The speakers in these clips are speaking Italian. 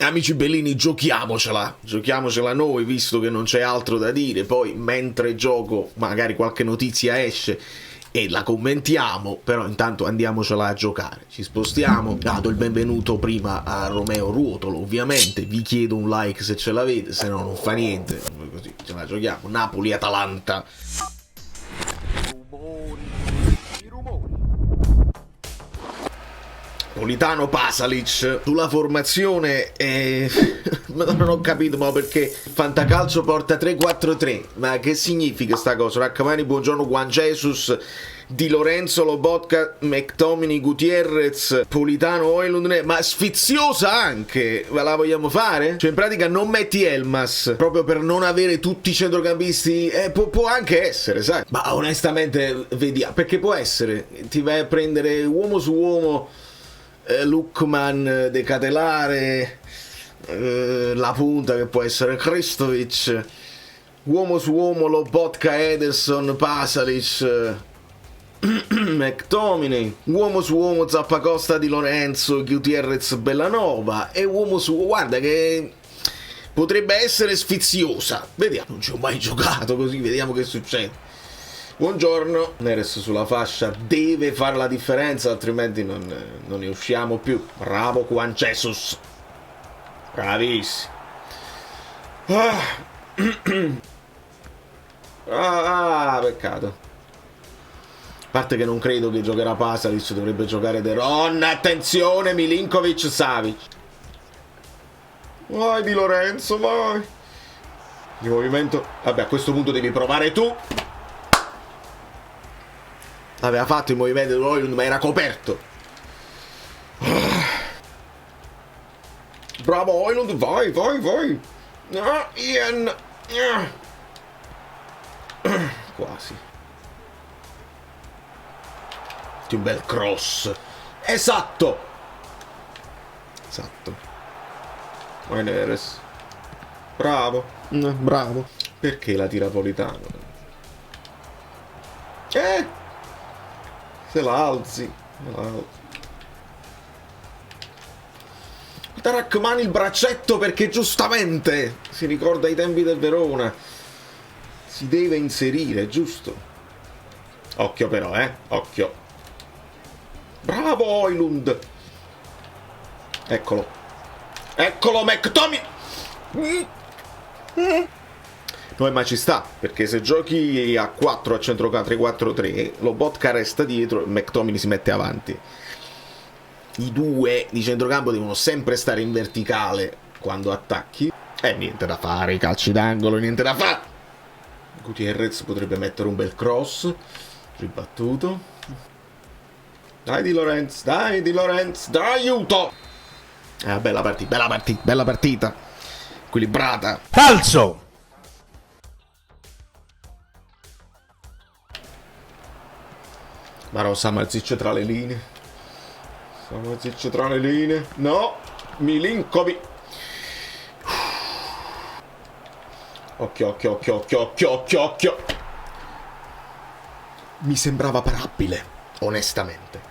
Amici bellini, giochiamocela noi, visto che non c'è altro da dire. Poi mentre gioco magari qualche notizia esce e la commentiamo, però intanto andiamocela a giocare. Ci spostiamo, do il benvenuto prima a Romeo Ruotolo, ovviamente vi chiedo un like se ce l'avete, se no non fa niente, così ce la giochiamo. Napoli-Atalanta. Politano Pasalic sulla formazione non ho capito ma perché Fantacalcio porta 3-4-3, ma che significa sta cosa? Rachmani, Buongiorno, Juan Jesus, Di Lorenzo, Lobotka, McTominay, Gutierrez, Politano, Højlund, ma sfiziosa anche, ve la vogliamo fare? Cioè in pratica non metti Elmas proprio per non avere tutti i centrocampisti, può anche essere, sai? Ma onestamente vediamo, perché può essere, ti vai a prendere uomo su uomo Lukman, De Catelare, la punta che può essere Kristovic, uomo su uomo Lobotka, Ederson, Pasalic, McTominay, uomo su uomo Zappacosta, Di Lorenzo, Gutierrez, Bellanova, e uomo su uomo, guarda che potrebbe essere sfiziosa. Vediamo, non ci ho mai giocato così, vediamo che succede. Buongiorno, Neres sulla fascia deve fare la differenza, altrimenti non ne usciamo più. Bravo Juan Jesus, bravissimo. Peccato. A parte che non credo che giocherà Pasalic, dovrebbe giocare De Ron. Attenzione, Milinkovic, Savic. Vai Di Lorenzo, vai. Il movimento, vabbè, a questo punto devi provare tu. Aveva fatto il movimento di Højlund, ma era coperto. Bravo Højlund, vai. Ian. Quasi. Un bel cross. Esatto. Vai Neres. Bravo. Perché la tira Politano? Se la alzi. Da Rachmani il braccetto, perché giustamente si ricorda i tempi del Verona. Si deve inserire, giusto? Occhio però, occhio. Bravo Højlund. Eccolo McTominay. No, ma ci sta, perché se giochi a 4 a centrocampo 3-4-3, Lobotka resta dietro e McTominay si mette avanti. I due di centrocampo devono sempre stare in verticale quando attacchi. Niente da fare, i calci d'angolo, niente da fare. Gutierrez potrebbe mettere un bel cross, ribattuto. Dai Di Lorenzo, dai aiuto. Bella partita. Equilibrata. Calcio! Maro Samardžić tra le linee. No, Milinkovic. Occhio. Mi sembrava parabile, onestamente.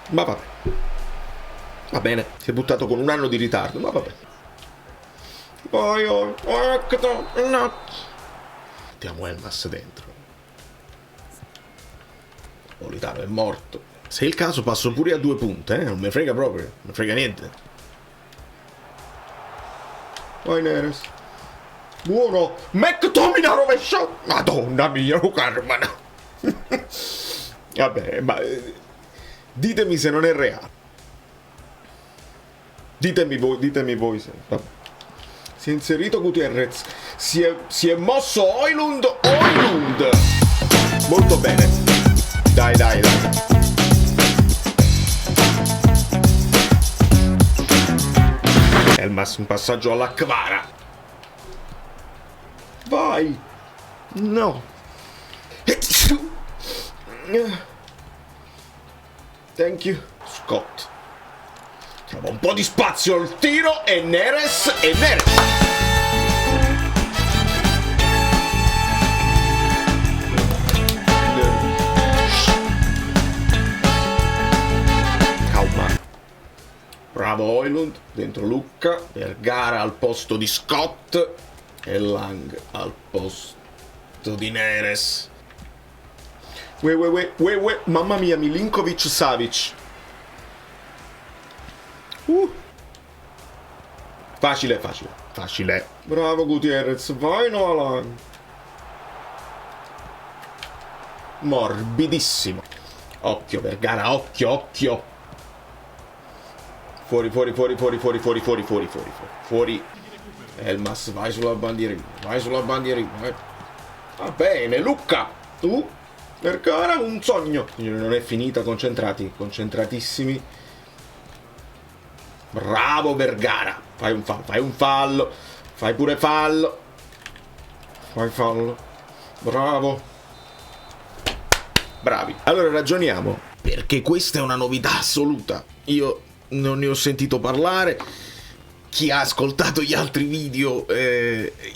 Ma vabbè. Va bene, si è buttato con un anno di ritardo, ma vabbè. No. Mettiamo Elmas dentro. Politano è morto. Se è il caso passo pure a 2 punte, non mi frega proprio, non mi frega niente. Vai Neres. Buono. McTominay ha rovesciato. Madonna mia, Carmana. Vabbè, ma ditemi se non è reale. Ditemi voi se. Vabbè. Si è inserito Gutierrez. Si è mosso Højlund. Molto bene. Dai. Elmas, un passaggio alla Kvara. Vai. No. Thank you. Scott. Trova un po' di spazio al tiro e Neres. Bravo Højlund, dentro Lucca, Vergara al posto di Scott e Lang al posto di Neres. Mamma mia, Milinkovic Savic. Facile. Bravo Gutierrez, vai Nolan. Morbidissimo. Occhio Vergara, occhio. Fuori. Elmas, vai sulla bandierina. Va bene, Lucca. Tu? Vergara, un sogno. Non è finita, concentratissimi. Bravo Vergara. Fai un fallo. Fai pure fallo. Bravo. Bravi. Allora ragioniamo. Perché questa è una novità assoluta. Io non ne ho sentito parlare. Chi ha ascoltato gli altri video,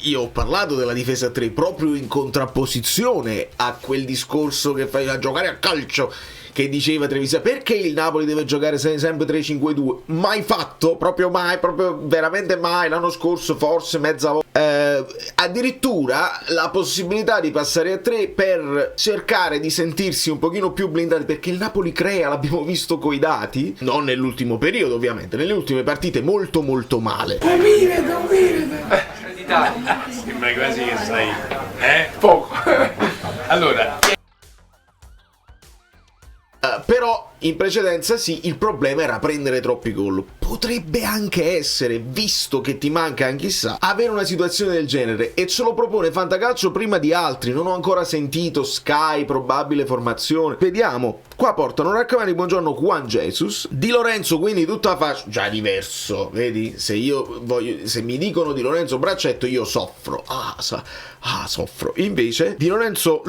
io ho parlato della difesa a 3 proprio in contrapposizione a quel discorso che faceva giocare a calcio, che diceva Trevisan perché il Napoli deve giocare sempre 3-5-2. Mai fatto, proprio veramente mai. L'anno scorso forse mezza volta. Addirittura la possibilità di passare a 3 per cercare di sentirsi un pochino più blindati, perché il Napoli crea, l'abbiamo visto coi dati, non nell'ultimo periodo ovviamente, nelle ultime partite molto male. Sembra quasi che sai, poco. Allora, però in precedenza sì, il problema era prendere troppi gol. Potrebbe anche essere, visto che ti manca anche chissà, avere una situazione del genere, e ce lo propone Fantacalcio prima di altri. Non ho ancora sentito Sky, probabile formazione. Vediamo. Qua portano Rachmani, buongiorno, Juan Jesus. Di Lorenzo, quindi tutta faccia. Già diverso, vedi? Se mi dicono Di Lorenzo braccetto, io soffro. Soffro. Invece Di Lorenzo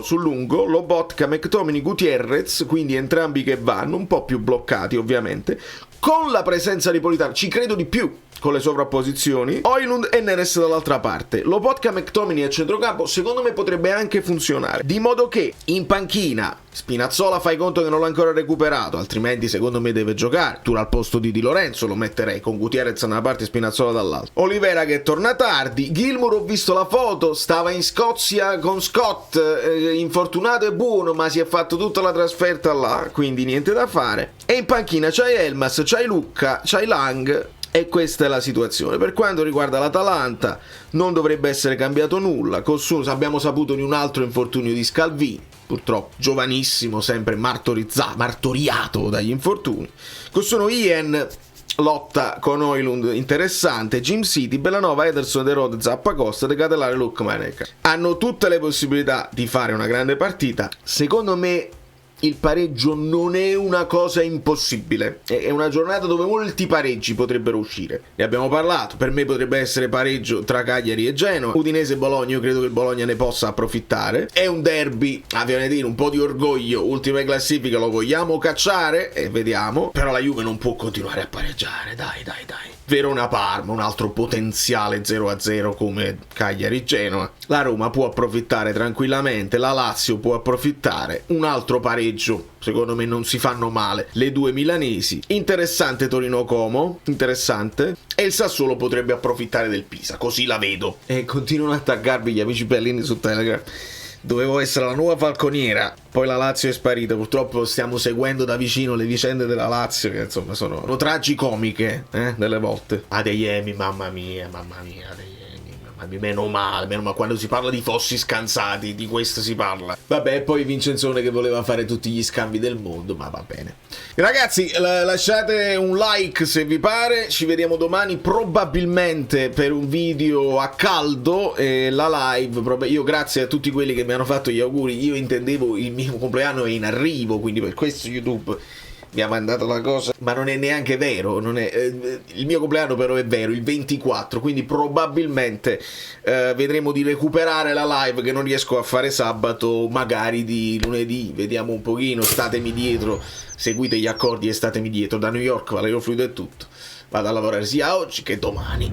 sul lungo, Lobotka, McTominay, Gutierrez, quindi entrambi che vanno, un po' più bloccati ovviamente, con la presenza di Politano. Ci credo di più con le sovrapposizioni. Højlund e Neres dall'altra parte. Lobotka, McTominay a centrocampo secondo me potrebbe anche funzionare, di modo che in panchina Spinazzola fai conto che non l'ha ancora recuperato, altrimenti secondo me deve giocare. Tu al posto di Lorenzo lo metterei con Gutierrez da una parte e Spinazzola dall'altra. Olivera che torna tardi. Gilmour, ho visto la foto, stava in Scozia con Scott, infortunato e buono, ma si è fatto tutta la trasferta là, quindi niente da fare. E in panchina c'hai Elmas, c'hai Lucca, c'hai Lang. E questa è la situazione. Per quanto riguarda l'Atalanta, non dovrebbe essere cambiato nulla. Abbiamo saputo di un altro infortunio di Scalvini, purtroppo giovanissimo, sempre martoriato dagli infortuni. Con Ian lotta con Højlund interessante, Jim City, Bellanova, Ederson, De Rode, Zappacosta, De Catelare, Lukman. Hanno tutte le possibilità di fare una grande partita. Secondo me il pareggio non è una cosa impossibile, è una giornata dove molti pareggi potrebbero uscire. Ne abbiamo parlato, per me potrebbe essere pareggio tra Cagliari e Genoa. Udinese e Bologna, io credo che il Bologna ne possa approfittare. È un derby, a dire, un po' di orgoglio, ultima classifica lo vogliamo cacciare e vediamo. Però la Juve non può continuare a pareggiare, dai. Verona-Parma, un altro potenziale 0-0 come Cagliari-Genoa. La Roma può approfittare tranquillamente, la Lazio può approfittare. Un altro pareggio, secondo me non si fanno male le due milanesi. Interessante Torino-Como, interessante. E il Sassuolo potrebbe approfittare del Pisa, così la vedo. E continuano ad attaccarvi gli amici bellini su Telegram. Dovevo essere la nuova falconiera, poi la Lazio è sparita. Purtroppo stiamo seguendo da vicino le vicende della Lazio, che insomma sono tragicomiche, delle volte. Adeyemi, mamma mia, Adeyemi. Meno male, quando si parla di fossi scansati, di questo si parla. Vabbè, poi Vincenzone che voleva fare tutti gli scambi del mondo, ma va bene. Ragazzi, lasciate un like se vi pare, ci vediamo domani probabilmente per un video a caldo, la live. Io grazie a tutti quelli che mi hanno fatto gli auguri, io intendevo il mio compleanno è in arrivo, quindi per questo YouTube mi ha mandato la cosa, ma non è neanche vero, il mio compleanno però è vero, il 24, quindi probabilmente vedremo di recuperare la live che non riesco a fare sabato, magari di lunedì, vediamo un pochino, statemi dietro, seguite gli accordi e statemi dietro. Da New York, Valerio Fluido è tutto, vado a lavorare sia oggi che domani.